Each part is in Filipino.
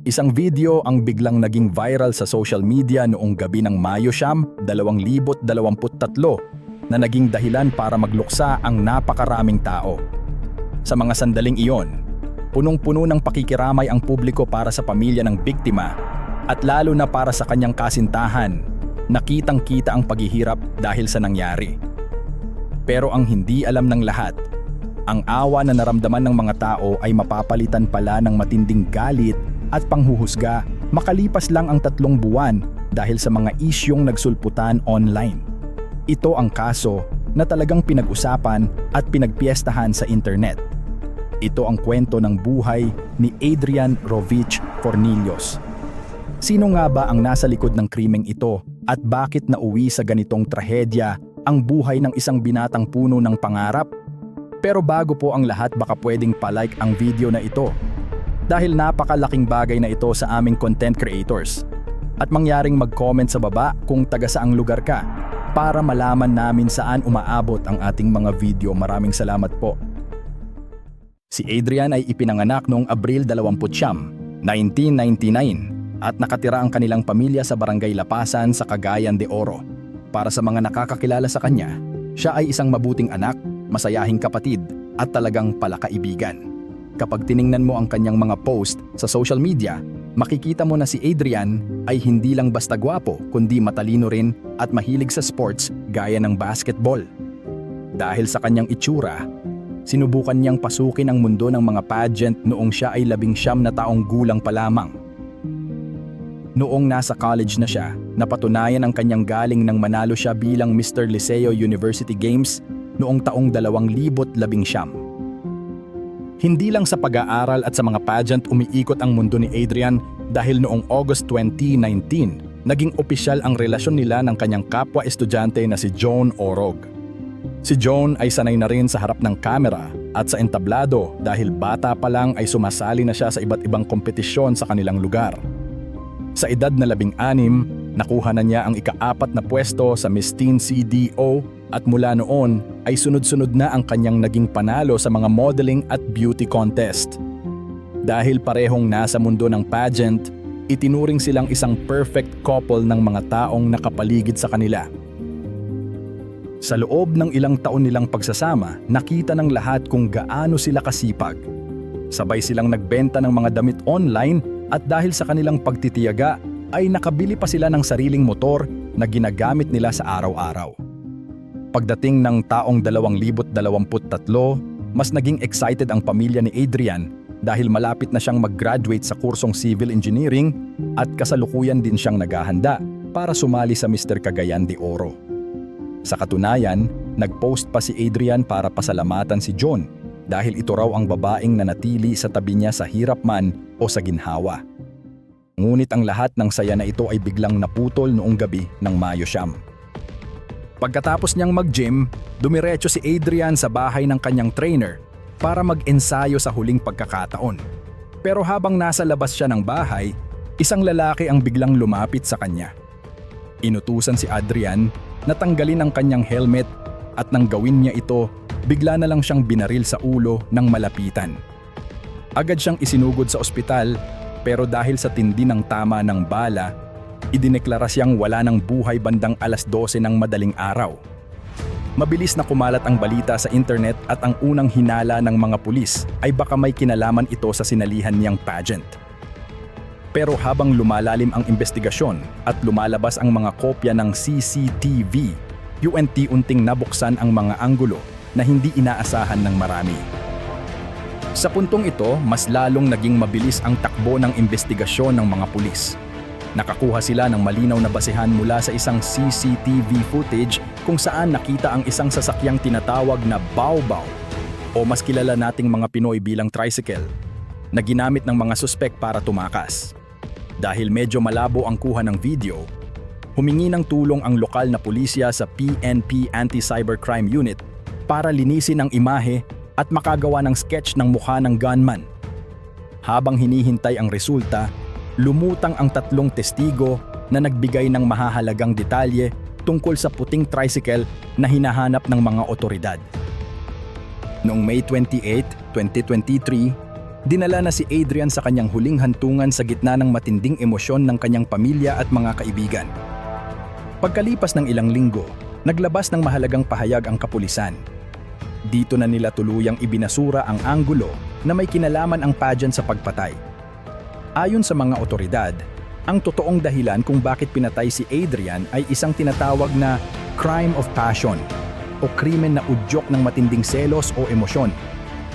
Isang video ang biglang naging viral sa social media noong gabi ng Mayo 9, 2023 na naging dahilan para magluksa ang napakaraming tao. Sa mga sandaling iyon, punong-puno ng pakikiramay ang publiko para sa pamilya ng biktima at lalo na para sa kanyang kasintahan. Nakitang-kita ang paghihirap dahil sa nangyari. Pero ang hindi alam ng lahat, ang awa na naramdaman ng mga tao ay mapapalitan pala ng matinding galit at panghuhusga makalipas lang ang 3 buwan dahil sa mga isyong nagsulputan online. Ito ang kaso na talagang pinag-usapan at pinagpiestahan sa internet. Ito ang kwento ng buhay ni Adrian Rovich Fornillos. Sino nga ba ang nasa likod ng krimeng ito at bakit nauwi sa ganitong trahedya ang buhay ng isang binatang puno ng pangarap? Pero bago po ang lahat, baka pwedeng palike ang video na ito dahil napakalaking bagay na ito sa aming content creators. At mangyaring mag-comment sa baba kung taga saang lugar ka para malaman namin saan umaabot ang ating mga video. Maraming salamat po. Si Adrian ay ipinanganak noong Abril 29, 1999 at nakatira ang kanilang pamilya sa Barangay Lapasan sa Cagayan de Oro. Para sa mga nakakakilala sa kanya, siya ay isang mabuting anak, masayahing kapatid at talagang palakaibigan. Kapag tiningnan mo ang kanyang mga post sa social media, makikita mo na si Adrian ay hindi lang basta gwapo kundi matalino rin at mahilig sa sports gaya ng basketball. Dahil sa kanyang itsura, sinubukan niyang pasukin ang mundo ng mga pageant noong siya ay 19 na taong gulang pa lamang. Noong nasa college na siya, napatunayan ang kanyang galing nang manalo siya bilang Mr. Liceo University Games noong taong 2019. Hindi lang sa pag-aaral at sa mga pageant umiikot ang mundo ni Adrian dahil noong August 2019, naging opisyal ang relasyon nila ng kanyang kapwa-estudyante na si Joan Orog. Si Joan ay sanay na rin sa harap ng kamera at sa entablado dahil bata pa lang ay sumasali na siya sa iba't ibang kompetisyon sa kanilang lugar. Sa edad na 16, nakuha na niya ang ika-4 na pwesto sa Miss Teen CDO at mula noon ay sunod-sunod na ang kanyang naging panalo sa mga modeling at beauty contest. Dahil parehong nasa mundo ng pageant, itinuring silang isang perfect couple ng mga taong nakapaligid sa kanila. Sa loob ng ilang taon nilang pagsasama, nakita ng lahat kung gaano sila kasipag. Sabay silang nagbenta ng mga damit online at dahil sa kanilang pagtitiyaga ay nakabili pa sila ng sariling motor na ginagamit nila sa araw-araw. Pagdating ng taong 2023, mas naging excited ang pamilya ni Adrian dahil malapit na siyang mag-graduate sa kursong Civil Engineering at kasalukuyan din siyang naghahanda para sumali sa Mr. Cagayan de Oro. Sa katunayan, nag-post pa si Adrian para pasalamatan si John dahil ito raw ang babaeng nanatili sa tabi niya sa hirap man o sa ginhawa. Ngunit ang lahat ng saya na ito ay biglang naputol noong gabi ng Mayo 9. Pagkatapos niyang mag-gym, dumiretso si Adrian sa bahay ng kanyang trainer para mag-ensayo sa huling pagkakataon. Pero habang nasa labas siya ng bahay, isang lalaki ang biglang lumapit sa kanya. Inutusan si Adrian na tanggalin ang kanyang helmet at nang gawin niya ito, bigla na lang siyang binaril sa ulo ng malapitan. Agad siyang isinugod sa ospital pero dahil sa tindi ng tama ng bala, idineklara siyang wala ng buhay bandang 12:00 ng madaling araw. Mabilis na kumalat ang balita sa internet at ang unang hinala ng mga pulis ay baka may kinalaman ito sa sinalihan niyang pageant. Pero habang lumalalim ang investigasyon at lumalabas ang mga kopya ng CCTV, unti-unting nabuksan ang mga anggulo na hindi inaasahan ng marami. Sa puntong ito, mas lalong naging mabilis ang takbo ng investigasyon ng mga pulis. Nakakuha sila ng malinaw na basehan mula sa isang CCTV footage kung saan nakita ang isang sasakyang tinatawag na Baobao o mas kilala nating mga Pinoy bilang tricycle na ginamit ng mga suspek para tumakas. Dahil medyo malabo ang kuha ng video, humingi ng tulong ang lokal na pulisya sa PNP Anti-Cybercrime Unit para linisin ang imahe at makagawa ng sketch ng mukha ng gunman. Habang hinihintay ang resulta, lumutang ang 3 testigo na nagbigay ng mahahalagang detalye tungkol sa puting tricycle na hinahanap ng mga otoridad. Noong May 28, 2023, Dinala na si Adrian sa kanyang huling hantungan sa gitna ng matinding emosyon ng kanyang pamilya at mga kaibigan. Pagkalipas ng ilang linggo, naglabas ng mahalagang pahayag ang kapulisan. Dito na nila tuluyang ibinasura ang anggulo na may kinalaman ang pageant sa pagpatay. Ayon sa mga otoridad, ang totoong dahilan kung bakit pinatay si Adrian ay isang tinatawag na crime of passion o krimen na udyok ng matinding selos o emosyon.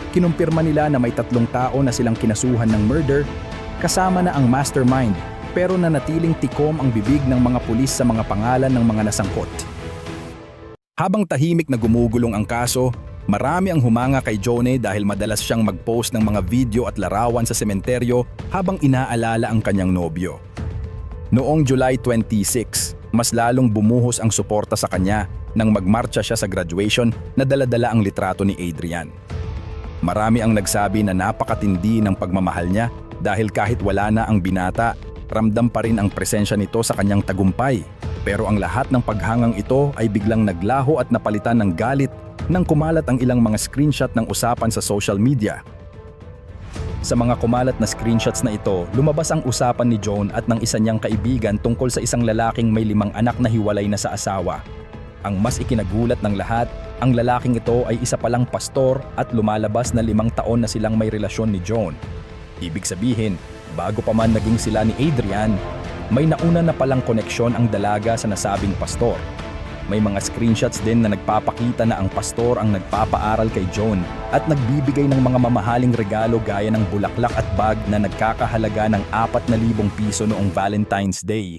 Kinumpirma nila na may 3 tao na silang kinasuhan ng murder, kasama na ang mastermind, pero nanatiling tikom ang bibig ng mga pulis sa mga pangalan ng mga nasangkot. Habang tahimik na gumugulong ang kaso, marami ang humanga kay Jonah dahil madalas siyang mag-post ng mga video at larawan sa sementeryo habang inaalala ang kanyang nobyo. Noong July 26, mas lalong bumuhos ang suporta sa kanya nang magmarcha siya sa graduation na dala-dala ang litrato ni Adrian. Marami ang nagsabi na napakatindi ng pagmamahal niya dahil kahit wala na ang binata, ramdam pa rin ang presensya nito sa kanyang tagumpay. Pero ang lahat ng paghangang ito ay biglang naglaho at napalitan ng galit nang kumalat ang ilang mga screenshot ng usapan sa social media. Sa mga kumalat na screenshots na ito, lumabas ang usapan ni John at ng isa niyang kaibigan tungkol sa isang lalaking may 5 anak na hiwalay na sa asawa. Ang mas ikinagulat ng lahat, ang lalaking ito ay isa palang pastor at lumalabas na 5 taon na silang may relasyon ni John. Ibig sabihin, bago pa man naging sila ni Adrian, may nauna na palang koneksyon ang dalaga sa nasabing pastor. May mga screenshots din na nagpapakita na ang pastor ang nagpapaaral kay John at nagbibigay ng mga mamahaling regalo gaya ng bulaklak at bag na nagkakahalaga ng 4,000 piso noong Valentine's Day.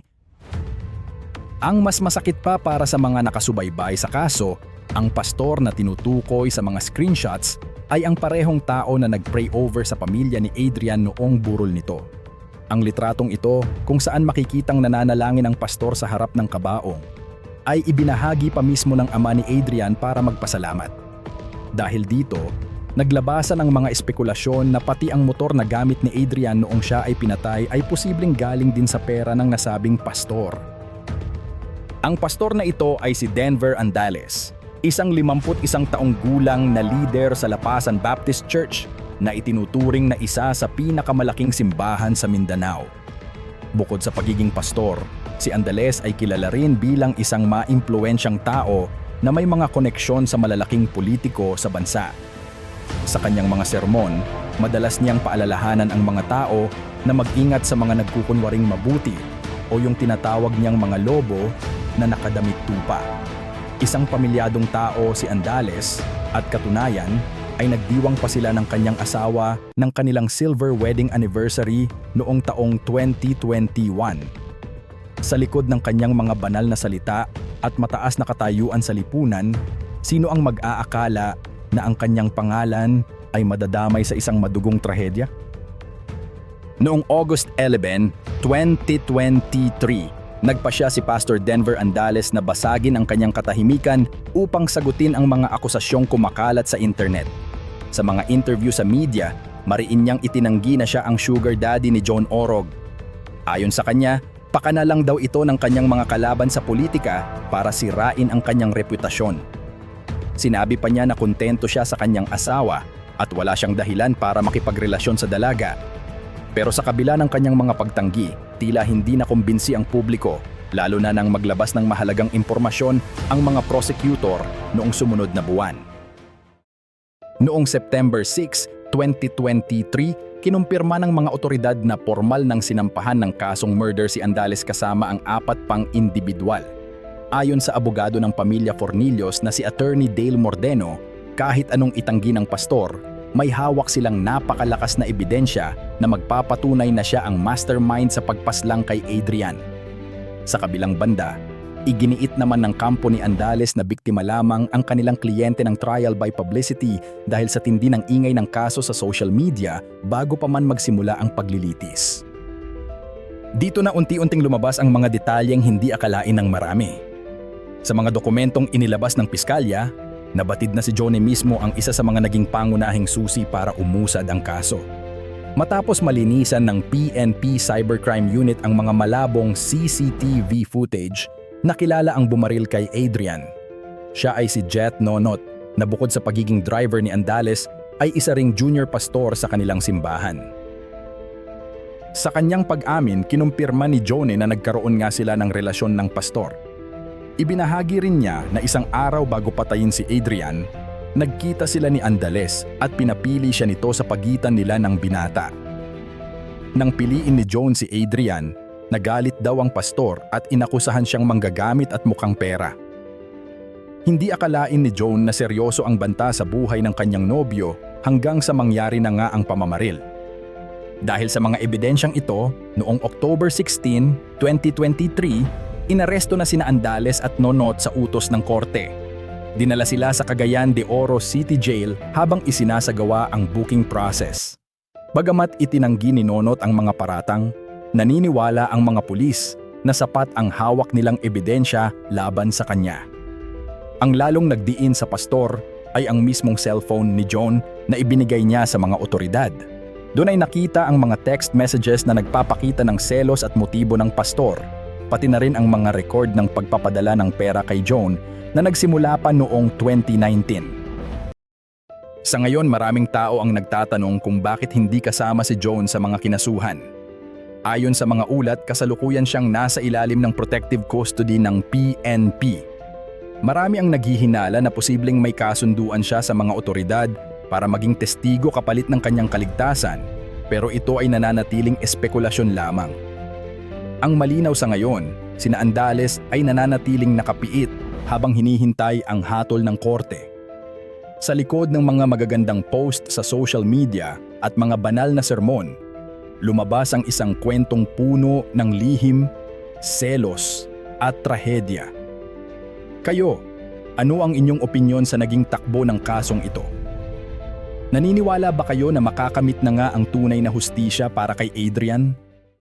Ang mas masakit pa para sa mga nakasubaybay sa kaso, ang pastor na tinutukoy sa mga screenshots ay ang parehong tao na nag-pray over sa pamilya ni Adrian noong burol nito. Ang litratong ito, kung saan makikitang nananalangin ang pastor sa harap ng kabaong, ay ibinahagi pa mismo ng ama ni Adrian para magpasalamat. Dahil dito, naglabasan ang mga espekulasyon na pati ang motor na gamit ni Adrian noong siya ay pinatay ay posibleng galing din sa pera ng nasabing pastor. Ang pastor na ito ay si Denver Andales, isang 51 taong gulang na leader sa Lapasan Baptist Church na itinuturing na isa sa pinakamalaking simbahan sa Mindanao. Bukod sa pagiging pastor, si Andales ay kilala rin bilang isang maimpluwensyang tao na may mga koneksyon sa malalaking politiko sa bansa. Sa kanyang mga sermon, madalas niyang paalalahanan ang mga tao na mag-ingat sa mga nagkukunwaring mabuti o yung tinatawag niyang mga lobo na nakadamit tupa. Isang pamilyadong tao si Andales at katunayan ay nagdiwang pa sila ng kanyang asawa ng kanilang silver wedding anniversary noong taong 2021. Sa likod ng kanyang mga banal na salita at mataas na katayuan sa lipunan, sino ang mag-aakala na ang kanyang pangalan ay madadamay sa isang madugong trahedya? Noong August 11, 2023, nagpasya si Pastor Denver Andales na basagin ang kanyang katahimikan upang sagutin ang mga akusasyong kumakalat sa internet. Sa mga interview sa media, mariin niyang itinanggi na siya ang sugar daddy ni John Orog. Ayon sa kanya, pakana lang daw ito ng kanyang mga kalaban sa politika para sirain ang kanyang reputasyon. Sinabi pa niya na kontento siya sa kanyang asawa at wala siyang dahilan para makipagrelasyon sa dalaga. Pero sa kabila ng kanyang mga pagtanggi, tila hindi nakumbinsi ang publiko, lalo na nang maglabas ng mahalagang impormasyon ang mga prosecutor noong sumunod na buwan. Noong September 6, 2023, kinumpirma ng mga otoridad na formal nang sinampahan ng kasong murder si Andales kasama ang 4 pang individual. Ayon sa abogado ng pamilya Fornillos na si Attorney Dale Mordeno, kahit anong itanggi ng pastor, may hawak silang napakalakas na ebidensya na magpapatunay na siya ang mastermind sa pagpaslang kay Adrian. Sa kabilang banda, iginiit naman ng kampo ni Andales na biktima lamang ang kanilang kliyente ng trial by publicity dahil sa tindi ng ingay ng kaso sa social media bago pa man magsimula ang paglilitis. Dito na unti-unting lumabas ang mga detalyeng hindi akalain ng marami. Sa mga dokumentong inilabas ng piskalya, nabatid na si Jonah mismo ang isa sa mga naging pangunahing susi para umusad ang kaso. Matapos malinisan ng PNP Cybercrime Unit ang mga malabong CCTV footage, nakilala ang bumaril kay Adrian. Siya ay si Jet Nonot na bukod sa pagiging driver ni Andales ay isa ring junior pastor sa kanilang simbahan. Sa kanyang pag-amin, kinumpirma ni Joan na nagkaroon nga sila ng relasyon ng pastor. Ibinahagi rin niya na isang araw bago patayin si Adrian, nagkita sila ni Andales at pinapili siya nito sa pagitan nila ng binata. Nang piliin ni Joan si Adrian, nagalit daw ang pastor at inakusahan siyang manggagamit at mukhang pera. Hindi akalain ni Joan na seryoso ang banta sa buhay ng kanyang nobyo hanggang sa mangyari na nga ang pamamaril. Dahil sa mga ebidensyang ito, noong October 16, 2023, inaresto na sina Andales at Nonot sa utos ng korte. Dinala sila sa Cagayan de Oro City Jail habang isinasagawa ang booking process. Bagamat itinanggi ni Nonot ang mga paratang, naniniwala ang mga pulis na sapat ang hawak nilang ebidensya laban sa kanya. Ang lalong nagdiin sa pastor ay ang mismong cellphone ni John na ibinigay niya sa mga otoridad. Doon ay nakita ang mga text messages na nagpapakita ng selos at motibo ng pastor, pati na rin ang mga record ng pagpapadala ng pera kay John na nagsimula pa noong 2019. Sa ngayon, maraming tao ang nagtatanong kung bakit hindi kasama si John sa mga kinasuhan. Ayon sa mga ulat, kasalukuyan siyang nasa ilalim ng protective custody ng PNP. Marami ang naghihinala na posibleng may kasunduan siya sa mga otoridad para maging testigo kapalit ng kanyang kaligtasan, pero ito ay nananatiling espekulasyon lamang. Ang malinaw sa ngayon, sina Andales ay nananatiling nakapiit habang hinihintay ang hatol ng korte. Sa likod ng mga magagandang post sa social media at mga banal na sermon, lumabas ang isang kwentong puno ng lihim, selos at trahedya. Kayo, ano ang inyong opinyon sa naging takbo ng kasong ito? Naniniwala ba kayo na makakamit na nga ang tunay na hustisya para kay Adrian?